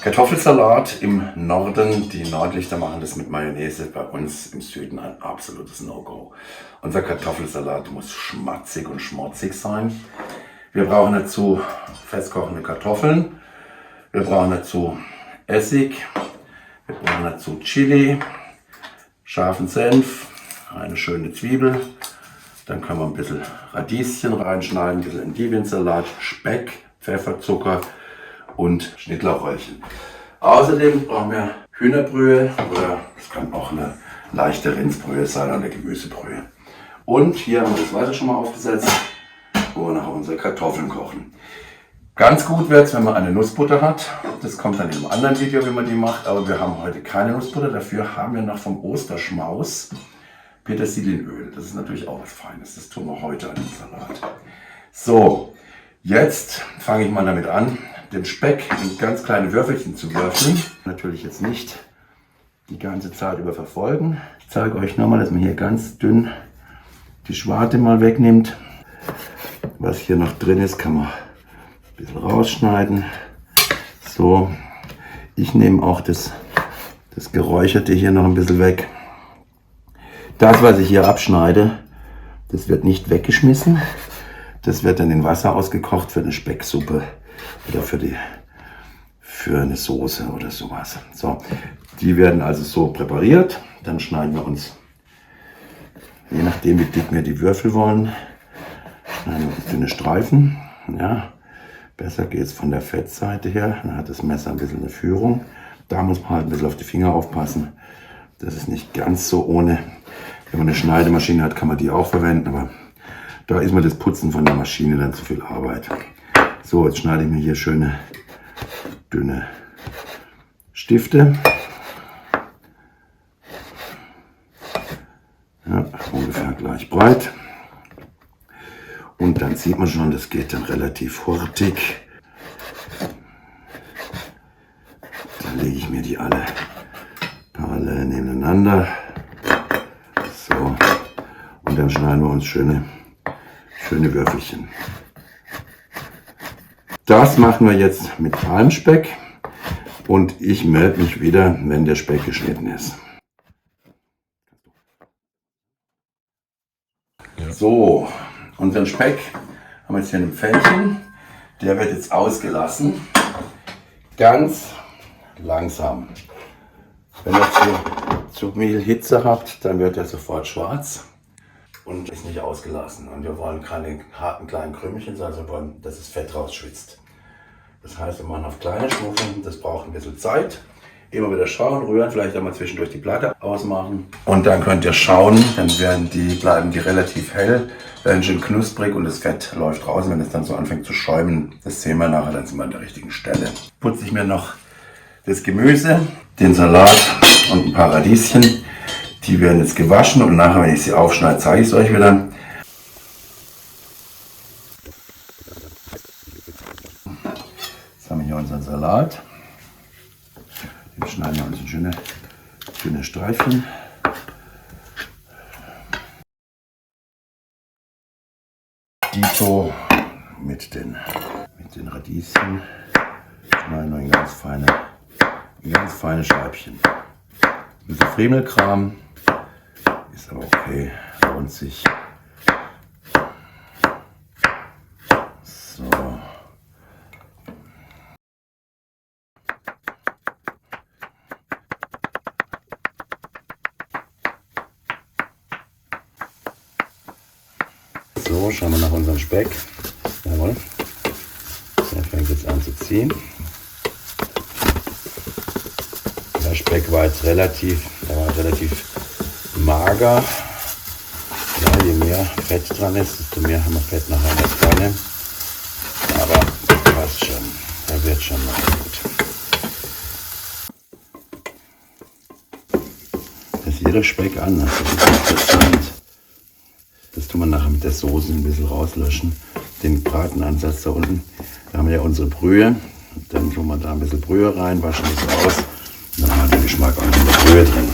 Kartoffelsalat im Norden. Die Nordlichter machen das mit Mayonnaise. Bei uns im Süden ein absolutes No-Go. Unser Kartoffelsalat muss schmatzig und schmotzig sein. Wir brauchen dazu festkochende Kartoffeln. Wir brauchen dazu Essig. Wir brauchen dazu Chili, scharfen Senf, eine schöne Zwiebel. Dann können wir ein bisschen Radieschen reinschneiden, ein bisschen Endivensalat, Speck, Pfeffer, Zucker und Schnittlauchröllchen. Außerdem brauchen wir Hühnerbrühe oder es kann auch eine leichte Rindsbrühe sein oder Gemüsebrühe. Und hier haben wir das Wasser schon mal aufgesetzt, wo wir nachher unsere Kartoffeln kochen. Ganz gut wird es, wenn man eine Nussbutter hat. Das kommt dann in einem anderen Video, wie man die macht. Aber wir haben heute keine Nussbutter. Dafür haben wir noch vom Osterschmaus Petersilienöl. Das ist natürlich auch was Feines. Das tun wir heute an dem Salat. So, jetzt fange ich mal damit an, den Speck in ganz kleine Würfelchen zu würfeln. Natürlich jetzt nicht die ganze Zeit über verfolgen. Ich zeige euch nochmal, dass man hier ganz dünn die Schwarte mal wegnimmt. Was hier noch drin ist, kann man ein bisschen rausschneiden. So, ich nehme auch das Geräucherte hier noch ein bisschen weg. Das, was ich hier abschneide, das wird nicht weggeschmissen. Das wird dann in Wasser ausgekocht für eine Specksuppe oder für eine Soße oder sowas. So, die werden also so präpariert. Dann schneiden wir uns, je nachdem wie dick wir die Würfel wollen, schneiden wir uns dünne Streifen. Ja, besser geht es von der Fettseite her. Dann hat das Messer ein bisschen eine Führung. Da muss man halt ein bisschen auf die Finger aufpassen. Das ist nicht ganz so ohne. Wenn man eine Schneidemaschine hat, kann man die auch verwenden, aber da ist mir das Putzen von der Maschine dann zu viel Arbeit. So, jetzt schneide ich mir hier schöne, dünne Stifte. Ja, ungefähr gleich breit. Und dann sieht man schon, das geht dann relativ hurtig. Dann lege ich mir die alle parallel nebeneinander. So, und dann schneiden wir uns schöne Würfelchen. Das machen wir jetzt mit Palmspeck und ich melde mich wieder, wenn der Speck geschnitten ist. So, unseren Speck haben wir jetzt hier in einem Fännchen. Der wird jetzt ausgelassen. Ganz langsam. Wenn ihr zu viel Hitze habt, dann wird er sofort schwarz und ist nicht ausgelassen. Und wir wollen keine harten kleinen Krümelchen, sondern wir wollen, dass das Fett rausschwitzt. Das heißt, wir machen auf kleine Schnuffen, das braucht ein bisschen Zeit. Immer wieder schauen, rühren, vielleicht auch mal zwischendurch die Platte ausmachen. Und dann könnt ihr schauen, dann bleiben die relativ hell, werden schön knusprig und das Fett läuft raus. Wenn es dann so anfängt zu schäumen, das sehen wir nachher, dann sind wir an der richtigen Stelle. Putze ich mir noch das Gemüse, den Salat und ein paar Radieschen. Die werden jetzt gewaschen und nachher, wenn ich sie aufschneide, zeige ich es euch wieder. Jetzt haben wir hier unseren Salat. Den schneiden wir uns in schöne Streifen. Dito mit den Radieschen. Schneiden wir in ganz feine Scheibchen. Ein bisschen Fremelkram ist aber okay, lohnt sich. So. So, schauen wir nach unserem Speck. Jawohl. Der fängt jetzt an zu ziehen. Der Speck war jetzt relativ mager. Ja, je mehr Fett dran ist, desto mehr haben wir Fett nachher in der Pfanne. Aber passt schon, der wird schon noch gut. Das ist jeder Speck anders, das ist interessant. Das tun wir nachher mit der Soße ein bisschen rauslöschen. Den Bratenansatz da unten, da haben wir ja unsere Brühe. Dann tun wir da ein bisschen Brühe rein, waschen das aus. Dann haben wir den Geschmack auch in der Brühe drin.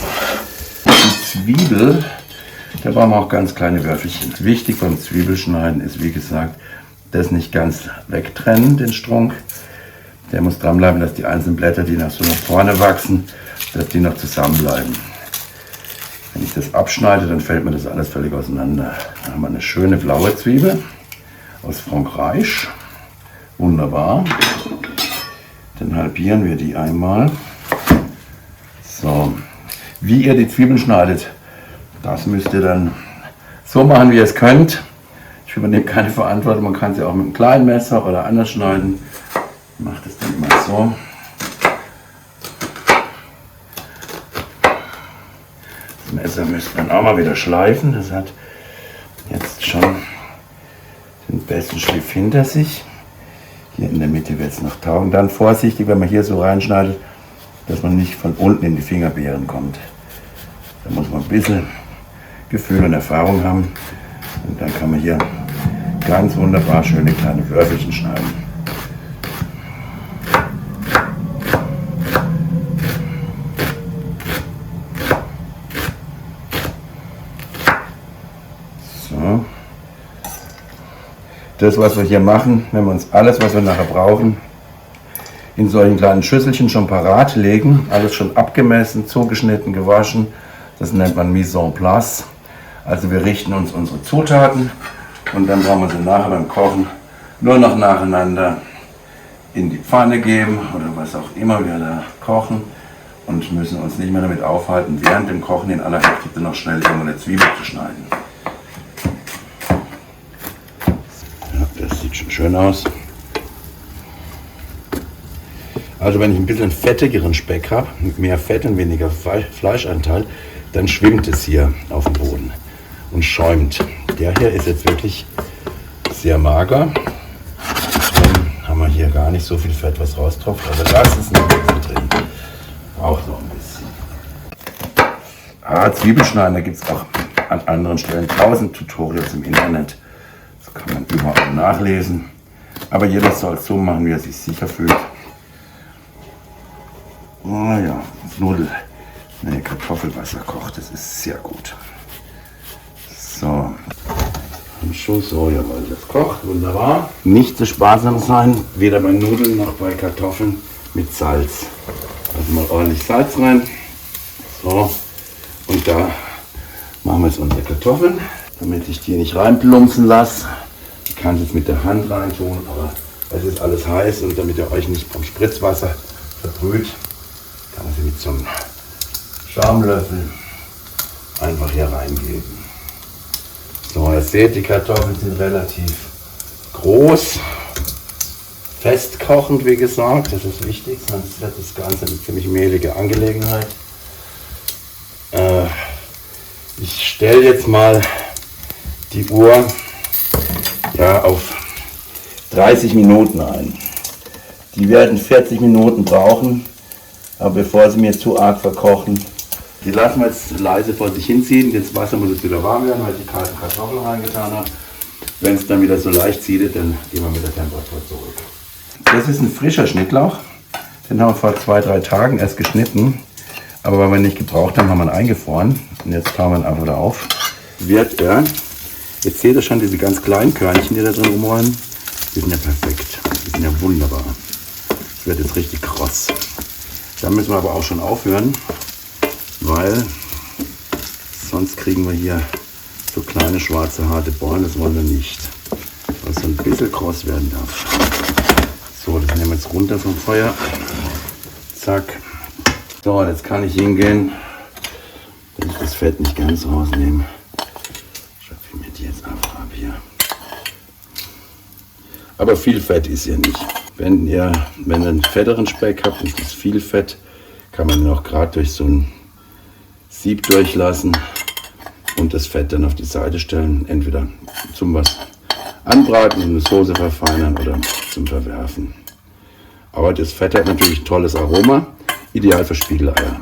Die Zwiebel, da brauchen wir auch ganz kleine Würfelchen. Wichtig beim Zwiebelschneiden ist, wie gesagt, das nicht ganz wegtrennen, den Strunk. Der muss dranbleiben, dass die einzelnen Blätter, die noch so nach vorne wachsen, dass die noch zusammenbleiben. Wenn ich das abschneide, dann fällt mir das alles völlig auseinander. Dann haben wir eine schöne blaue Zwiebel aus Frankreich. Wunderbar. Dann halbieren wir die einmal. So, wie ihr die Zwiebeln schneidet, das müsst ihr dann so machen, wie ihr es könnt. Ich übernehme keine Verantwortung, man kann sie auch mit einem kleinen Messer oder anders schneiden. Ich mache das dann immer so. Das Messer müsst ihr dann auch mal wieder schleifen. Das hat jetzt schon den besten Schliff hinter sich. Hier in der Mitte wird es noch taugen. Dann vorsichtig, wenn man hier so reinschneidet, dass man nicht von unten in die Fingerbeeren kommt. Da muss man ein bisschen Gefühl und Erfahrung haben. Und dann kann man hier ganz wunderbar schöne kleine Würfelchen schneiden. So. Das, was wir hier machen, wenn wir uns alles, was wir nachher brauchen, in solchen kleinen Schüsselchen schon parat legen, alles schon abgemessen, zugeschnitten, gewaschen, das nennt man Mise en place. Also wir richten uns unsere Zutaten und dann brauchen wir sie nachher beim Kochen nur noch nacheinander in die Pfanne geben oder was auch immer wir da kochen und müssen uns nicht mehr damit aufhalten, während dem Kochen in aller Hektik noch schnell irgendwo eine Zwiebel zu schneiden. Ja, das sieht schon schön aus. Also wenn ich ein bisschen fettigeren Speck habe, mit mehr Fett und weniger Fleischanteil, dann schwimmt es hier auf dem Boden und schäumt. Der hier ist jetzt wirklich sehr mager. Dann haben wir hier gar nicht so viel Fett, was raustropft. Aber das ist noch ein bisschen drin. Auch noch ein bisschen. Zwiebelschneiden, da gibt es auch an anderen Stellen 1000 Tutorials im Internet. Das kann man überall nachlesen. Aber jeder soll es so machen, wie er sich sicher fühlt. Oh ja, Kartoffelwasser kocht, das ist sehr gut. So, ein Schuss Sojawasser, das kocht, wunderbar. Nicht zu sparsam sein, weder bei Nudeln noch bei Kartoffeln mit Salz. Also mal ordentlich Salz rein. So, und da machen wir jetzt unsere Kartoffeln, damit ich die nicht reinplumpsen lasse. Ich kann es jetzt mit der Hand reintun, aber es ist alles heiß und damit ihr euch nicht vom Spritzwasser verbrüht, kann man sie mit so einem Schaumlöffel einfach hier reingeben. So, ihr seht, die Kartoffeln sind relativ groß, festkochend, wie gesagt, das ist wichtig, sonst wird das Ganze eine ziemlich mehlige Angelegenheit. Ich stelle jetzt mal die Uhr auf 30 Minuten ein. Die werden 40 Minuten brauchen. Aber bevor sie mir zu arg verkochen, die lassen wir jetzt leise vor sich hinziehen. Das Wasser muss jetzt wieder warm werden, weil ich die kalten Kartoffeln reingetan habe. Wenn es dann wieder so leicht zieht, dann gehen wir mit der Temperatur zurück. Das ist ein frischer Schnittlauch. Den haben wir vor 2-3 Tagen erst geschnitten. Aber weil wir ihn nicht gebraucht haben, haben wir ihn eingefroren. Und jetzt tauen wir ihn einfach wieder auf. Wird er, jetzt seht ihr schon diese ganz kleinen Körnchen, die da drin rumrollen. Die sind ja perfekt. Die sind ja wunderbar. Das wird jetzt richtig kross. Da müssen wir aber auch schon aufhören, weil sonst kriegen wir hier so kleine schwarze harte Ballen, das wollen wir nicht. Was so ein bisschen kross werden darf. So, das nehmen wir jetzt runter vom Feuer. Zack. So, jetzt kann ich hingehen, dass ich das Fett nicht ganz rausnehme. Schöpfe mir die jetzt einfach ab hier. Aber viel Fett ist hier nicht. Wenn ihr einen fetteren Speck habt und das viel Fett, kann man ihn auch gerade durch so ein Sieb durchlassen und das Fett dann auf die Seite stellen. Entweder zum was anbraten, eine Soße verfeinern oder zum Verwerfen. Aber das Fett hat natürlich ein tolles Aroma, ideal für Spiegeleier.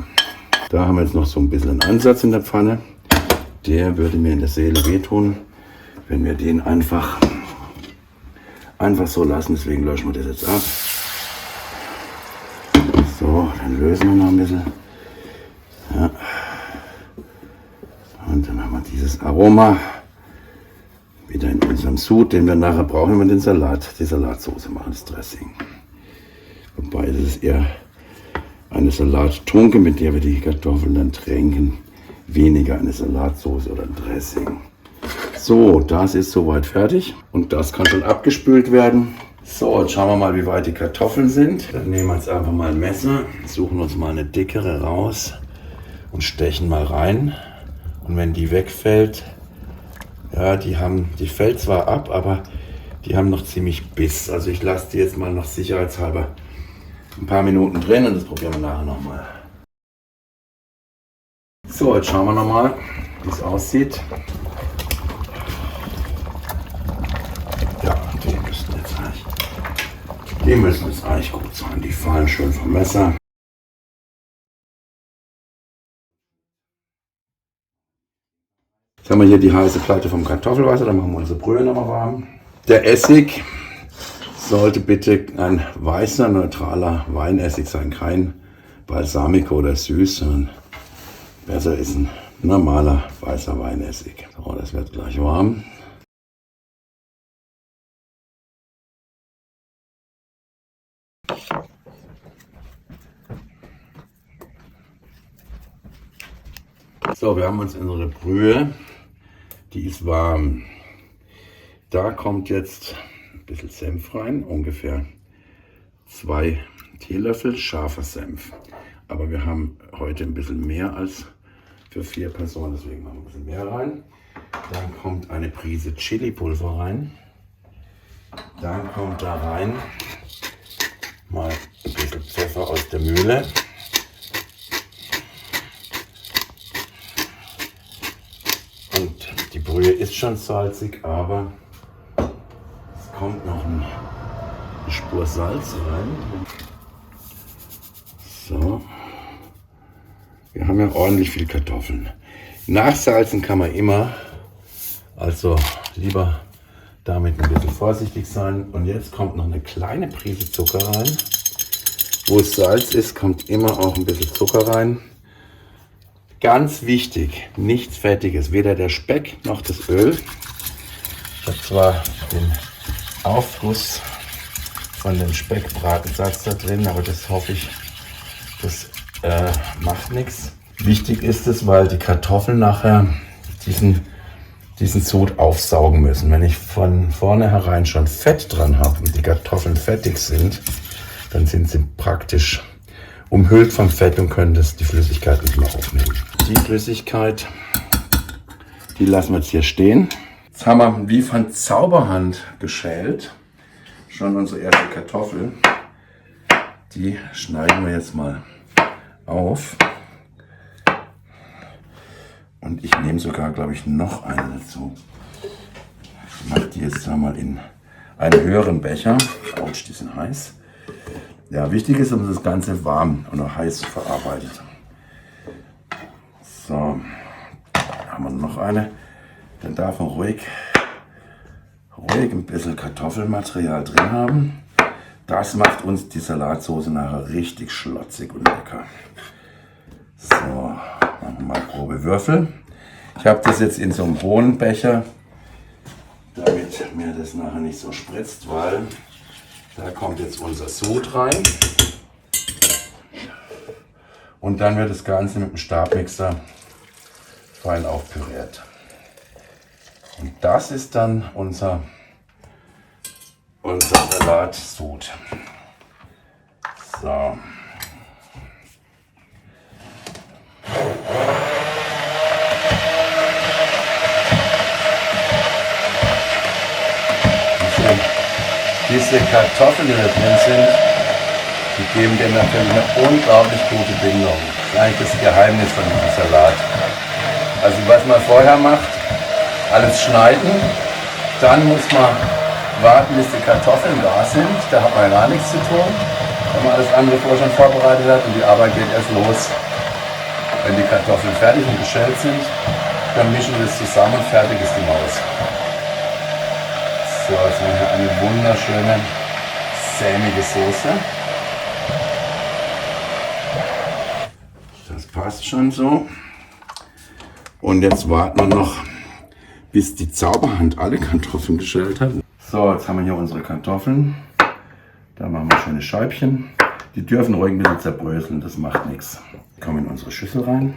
Da haben wir jetzt noch so ein bisschen einen Ansatz in der Pfanne. Der würde mir in der Seele wehtun, wenn wir den einfach so lassen, deswegen löschen wir das jetzt ab. So, dann lösen wir noch ein bisschen. Ja. Und dann haben wir dieses Aroma wieder in unserem Sud, den wir nachher brauchen, wenn wir den Salat, die Salatsauce machen, das Dressing. Wobei das ist eher eine Salattunke, mit der wir die Kartoffeln dann tränken. Weniger eine Salatsauce oder ein Dressing. So, das ist soweit fertig und das kann schon abgespült werden. So, jetzt schauen wir mal, wie weit die Kartoffeln sind. Dann nehmen wir jetzt einfach mal ein Messer, suchen uns mal eine dickere raus und stechen mal rein. Und wenn die wegfällt, ja, die fällt zwar ab, aber die haben noch ziemlich Biss. Also ich lasse die jetzt mal noch sicherheitshalber ein paar Minuten drin und das probieren wir nachher nochmal. So, jetzt schauen wir nochmal, wie es aussieht. Ja, die müssen jetzt eigentlich gut sein. Die fallen schön vom Messer. Jetzt haben wir hier die heiße Platte vom Kartoffelwasser. Dann machen wir unsere Brühe nochmal warm. Der Essig sollte bitte ein weißer, neutraler Weinessig sein. Kein Balsamico oder süß, sondern besser ist ein normaler weißer Weinessig. So, das wird gleich warm. So, wir haben uns unsere Brühe, die ist warm. Da kommt jetzt ein bisschen Senf rein, ungefähr 2 Teelöffel scharfer Senf. Aber wir haben heute ein bisschen mehr als für 4 Personen, deswegen machen wir ein bisschen mehr rein. Dann kommt eine Prise Chili-Pulver rein. Dann kommt da rein mal ein bisschen Pfeffer aus der Mühle. Und die Brühe ist schon salzig, aber es kommt noch eine Spur Salz rein. So. Wir haben ja ordentlich viel Kartoffeln. Nachsalzen kann man immer, also lieber damit ein bisschen vorsichtig sein. Und jetzt kommt noch eine kleine Prise Zucker rein. Wo es Salz ist, kommt immer auch ein bisschen Zucker rein. Ganz wichtig, nichts Fettiges, weder der Speck noch das Öl. Ich habe zwar den Aufguss von dem Speckbratensatz da drin, aber das hoffe ich, das macht nichts. Wichtig ist es, weil die Kartoffeln nachher diesen Sud aufsaugen müssen. Wenn ich von vornherein schon Fett dran habe und die Kartoffeln fettig sind, dann sind sie praktisch umhüllt vom Fett und können die Flüssigkeit nicht mehr aufnehmen. Die Flüssigkeit, die lassen wir jetzt hier stehen. Jetzt haben wir wie von Zauberhand geschält schon unsere erste Kartoffel. Die schneiden wir jetzt mal auf. Und ich nehme sogar, glaube ich, noch eine dazu. Ich mache die jetzt mal in einen höheren Becher. Autsch, die sind heiß. Ja, wichtig ist, um das Ganze warm und auch heiß verarbeitet. So, haben wir noch eine. Dann darf man ruhig ein bisschen Kartoffelmaterial drin haben. Das macht uns die Salatsauce nachher richtig schlotzig und lecker. So, machen wir mal grobe Würfel. Ich habe das jetzt in so einem hohen Becher, damit mir das nachher nicht so spritzt, weil da kommt jetzt unser Sud rein. Und dann wird das Ganze mit dem Stabmixer fein aufpüriert. Und das ist dann unser Salatsud. So. Diese Kartoffeln, die da drin sind, die geben dem natürlich eine unglaublich gute Bindung. Das ist eigentlich das Geheimnis von diesem Salat. Also was man vorher macht, alles schneiden, dann muss man warten, bis die Kartoffeln da sind. Da hat man ja gar nichts zu tun, wenn man alles andere vorher schon vorbereitet hat und die Arbeit geht erst los, wenn die Kartoffeln fertig und geschält sind. Dann mischen wir das zusammen und fertig ist die Maus. So, jetzt haben wir hier eine wunderschöne, sämige Soße. Das passt schon so. Und jetzt warten wir noch, bis die Zauberhand alle Kartoffeln geschält hat. So, jetzt haben wir hier unsere Kartoffeln. Da machen wir schöne Scheibchen. Die dürfen ruhig ein bisschen zerbröseln, das macht nichts. Kommen in unsere Schüssel rein.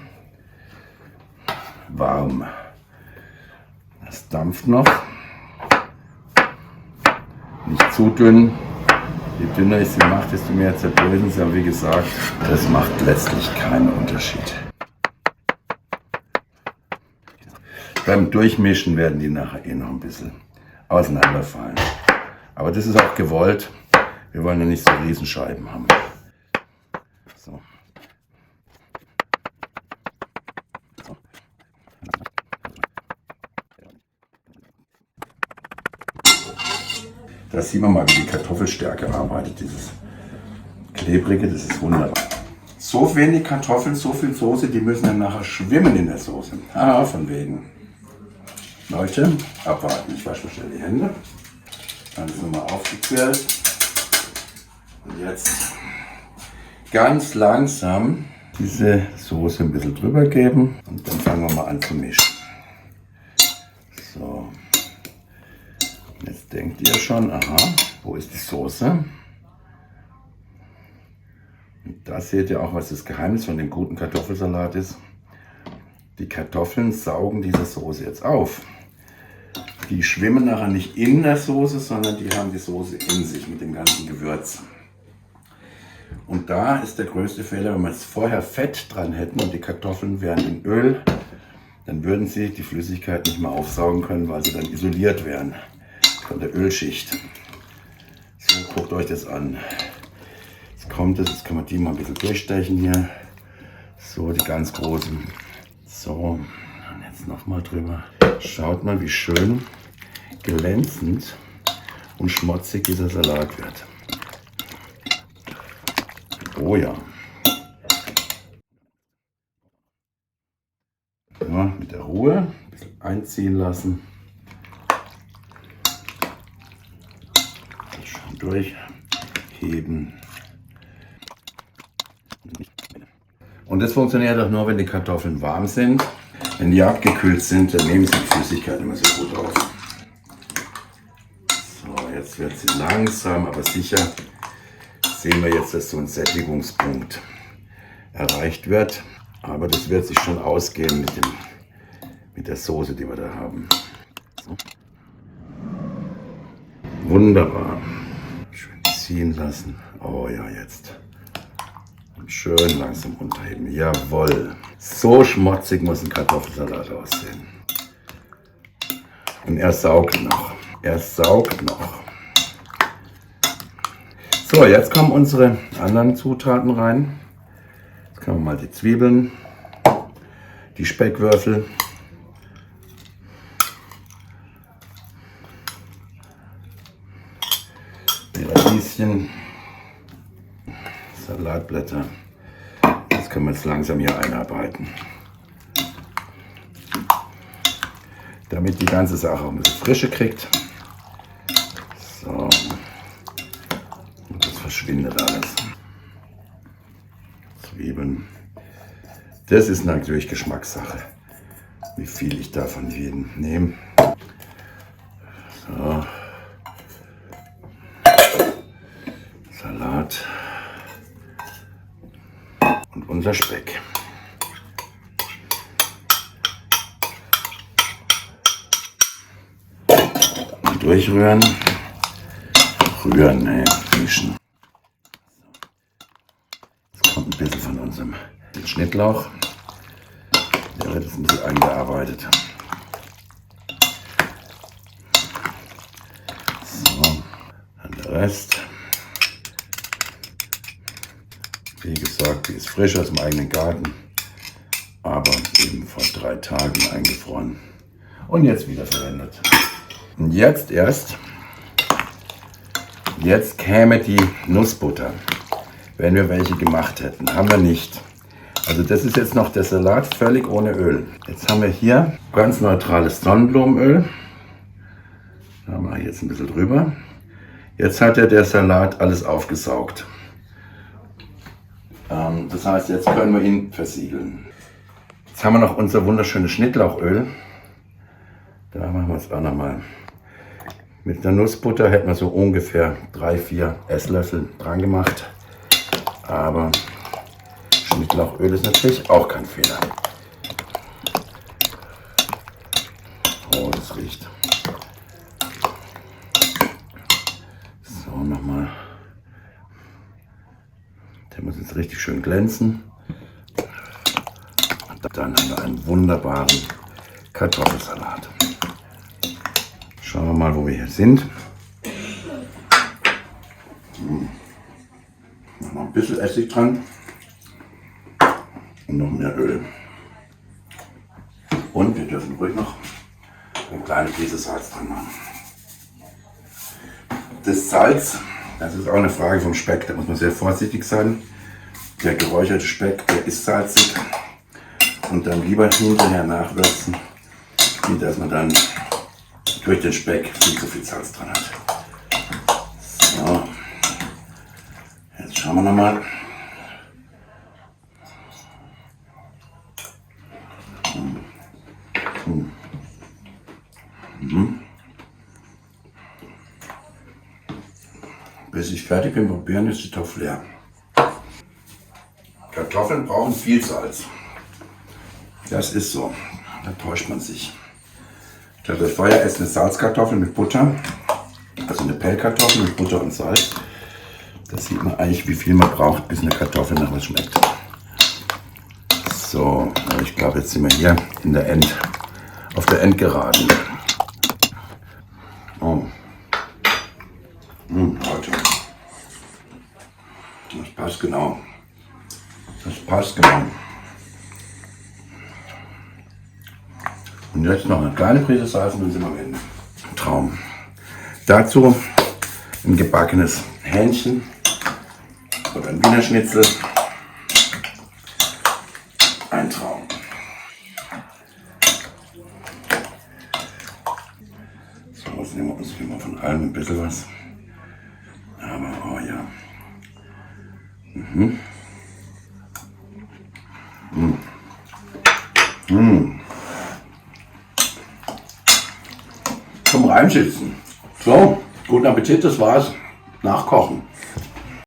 Warm. Das dampft noch. Nicht zu dünn. Je dünner ich sie mache, desto mehr zerbröseln sie. Aber wie gesagt, das macht letztlich keinen Unterschied. Beim Durchmischen werden die nachher noch ein bisschen auseinanderfallen. Aber das ist auch gewollt. Wir wollen ja nicht so Riesenscheiben haben. So. Da sieht man mal, wie die Kartoffelstärke arbeitet. Dieses Klebrige, das ist wunderbar. So wenig Kartoffeln, so viel Soße, die müssen dann nachher schwimmen in der Soße. Ah, von wegen. Leute, abwarten. Ich wasche schnell die Hände. Dann ist nochmal aufgequält. Und jetzt ganz langsam diese Soße ein bisschen drüber geben. Und dann fangen wir mal an zu mischen. So. Jetzt denkt ihr schon, aha, wo ist die Soße? Und da seht ihr auch, was das Geheimnis von dem guten Kartoffelsalat ist. Die Kartoffeln saugen diese Soße jetzt auf. Die schwimmen nachher nicht in der Soße, sondern die haben die Soße in sich mit dem ganzen Gewürz. Und da ist der größte Fehler, wenn wir jetzt vorher Fett dran hätten und die Kartoffeln wären in Öl, dann würden sie die Flüssigkeit nicht mehr aufsaugen können, weil sie dann isoliert wären von der Ölschicht. So, guckt euch das an. Jetzt kommt es, jetzt kann man die mal ein bisschen durchstechen hier. So, die ganz großen. So, und jetzt nochmal drüber. Schaut mal, wie schön glänzend und schmutzig dieser Salat wird. Oh ja. Ja, mit der Ruhe ein bisschen einziehen lassen. Schön durchheben. Und das funktioniert auch nur, wenn die Kartoffeln warm sind. Wenn die abgekühlt sind, dann nehmen sie die Flüssigkeit immer so gut auf. So, jetzt wird sie langsam, aber sicher. Sehen wir jetzt, dass so ein Sättigungspunkt erreicht wird. Aber das wird sich schon ausgehen mit der Soße, die wir da haben. So. Wunderbar. Schön ziehen lassen. Oh ja, jetzt. Und schön langsam unterheben. Jawohl. So schmutzig muss ein Kartoffelsalat aussehen. Und er saugt noch. Er saugt noch. So, jetzt kommen unsere anderen Zutaten rein. Jetzt können wir mal die Zwiebeln, die Speckwürfel, die Radieschen, Salatblätter. Das können wir jetzt langsam hier einarbeiten. Damit die ganze Sache auch ein bisschen Frische kriegt. So. Und das verschwindet alles. Zwiebeln. Das ist natürlich Geschmackssache, wie viel ich davon jeden nehme. So. Salat. Und unser Speck. Und durchrühren. Rühren, mischen. Jetzt kommt ein bisschen von unserem Schnittlauch. Der wird jetzt ein bisschen eingearbeitet. So, dann der Rest. Wie gesagt, die ist frisch aus dem eigenen Garten, aber eben vor 3 Tagen eingefroren und jetzt wieder verwendet. Und jetzt käme die Nussbutter, wenn wir welche gemacht hätten. Haben wir nicht. Also das ist jetzt noch der Salat völlig ohne Öl. Jetzt haben wir hier ganz neutrales Sonnenblumenöl. Da mache ich jetzt ein bisschen drüber. Jetzt hat ja der Salat alles aufgesaugt. Das heißt, jetzt können wir ihn versiegeln. Jetzt haben wir noch unser wunderschönes Schnittlauchöl. Da machen wir jetzt auch nochmal Mit der Nussbutter hätten wir so ungefähr 3-4 Esslöffel dran gemacht. Aber Schnittlauchöl ist natürlich auch kein Fehler. Oh, das riecht. So, nochmal. Der muss jetzt richtig schön glänzen. Und dann haben wir einen wunderbaren Kartoffelsalat. Schauen wir mal, wo wir hier sind. Noch ein bisschen Essig dran. Und noch mehr Öl. Und wir dürfen ruhig noch eine kleine Prise Salz dran machen. Das Salz, das ist auch eine Frage vom Speck, da muss man sehr vorsichtig sein. Der geräucherte Speck, der ist salzig. Und dann lieber hinterher nachwürzen, wie dass man dann durch den Speck viel zu viel Salz dran hat. So, jetzt schauen wir nochmal. Bis ich fertig bin, probieren ist die Topf leer. Kartoffeln brauchen viel Salz. Das ist so. Da täuscht man sich. Stellt euch vor, ihr esst eine Salzkartoffel mit Butter. Also eine Pellkartoffel mit Butter und Salz. Da sieht man eigentlich, wie viel man braucht, bis eine Kartoffel nach was schmeckt. So, ich glaube, jetzt sind wir hier in der auf der Endgeraden. Oh. Leute. Das passt genau. Das passt genau. Und jetzt noch eine kleine Prise Salz und dann sind wir am Ende. Traum. Dazu ein gebackenes Hähnchen oder ein Wiener Schnitzel. Ein Traum. So, jetzt nehmen wir uns immer von allem ein bisschen was. Aber, oh ja. Zum Reinsitzen. So, guten Appetit, das war's. Nachkochen.